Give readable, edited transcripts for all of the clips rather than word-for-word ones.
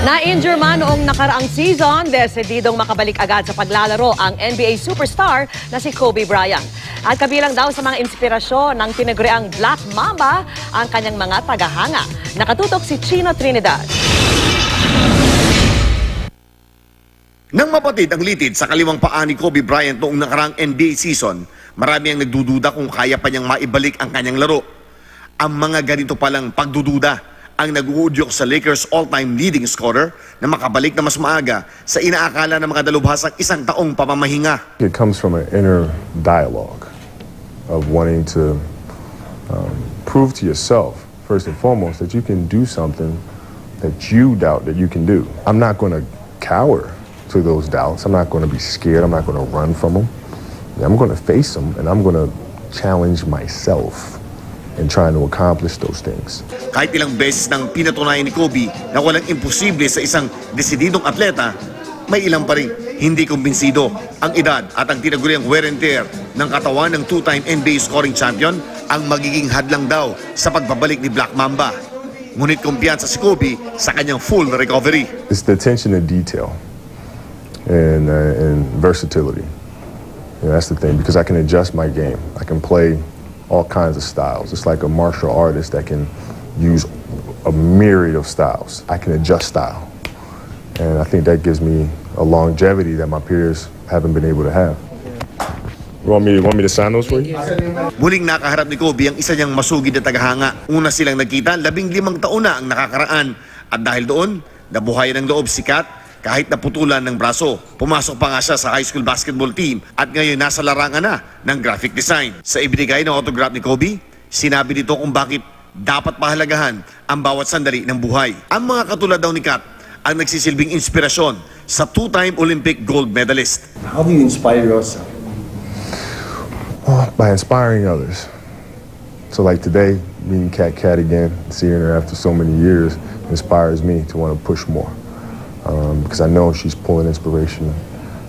Na-injure man noong nakaraang season, desididong makabalik agad sa paglalaro ang NBA superstar na si Kobe Bryant. At kabilang daw sa mga inspirasyon ng tinaguriang Black Mamba ang kanyang mga tagahanga. Nakatutok si Chino Trinidad. Nang mapatid ang litid sa kaliwang paa ni Kobe Bryant noong nakaraang NBA season, marami ang nagdududa kung kaya pa niyang maibalik ang kanyang laro. Ang mga ganito palang pagdududa ang nag-uudyok sa Lakers all-time leading scorer na makabalik na mas maaga sa inaakala ng mga dalubhasang isang taong pamamahinga. It comes from an inner dialogue of wanting to prove to yourself, first and foremost, that you can do something that you doubt that you can do. I'm not going to cower to those doubts. I'm not going to be scared. I'm not going to run from them. I'm going to face them, and I'm going to challenge myself in trying to accomplish those things. Kahit ilang beses nang pinatunayan ni Kobe na walang imposible sa isang desididong atleta, may ilang pa rin hindi kumbinsido. Ang edad at ang tinaguriang wear and tear ng katawan ng two-time NBA scoring champion ang magiging hadlang daw sa pagbabalik ni Black Mamba. Ngunit kumpiyansa si Kobe sa kanyang full recovery. It's the attention to detail and versatility. That's the thing, because I can adjust my game. I can play all kinds of styles. It's like a martial artist that can use a myriad of styles. I can adjust style. And I think that gives me a longevity that my peers haven't been able to have. You want me to sign those for you? Muling nakaharap ni Kobe ang isa niyang masugid na tagahanga. Una silang nagkita, 15 taon na ang nakakaraan. At dahil doon, nabuhayan ng loob si Kat kahit naputulan ng braso. Pumasok pa nga siya sa high school basketball team at ngayon nasa larangan na ng graphic design. Sa ibinigay ng autograph ni Kobe, sinabi nito kung bakit dapat pahalagahan ang bawat sandali ng buhay. Ang mga katulad daw ni Kat ang nagsisilbing inspirasyon sa two-time Olympic gold medalist. How do you inspire yourself? Well, by inspiring others. So like today, meeting Kat again, seeing her after so many years, inspires me to want to push more. Because I know she's pulling inspiration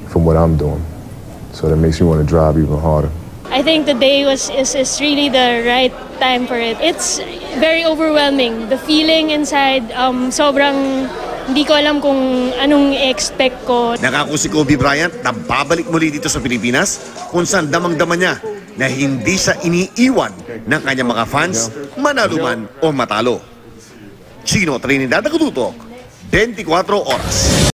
from what I'm doing. So that makes me want to drive even harder. I think the day is really the right time for it. It's very overwhelming. The feeling inside, sobrang hindi ko alam kung anong expect ko. Nangako si Kobe Bryant na babalik muli dito sa Pilipinas kung saan damang-dama niya na hindi siya iniiwan ng kanyang mga fans, manalo man o matalo. Chino Trinidad, Nakatutok, 24 oras.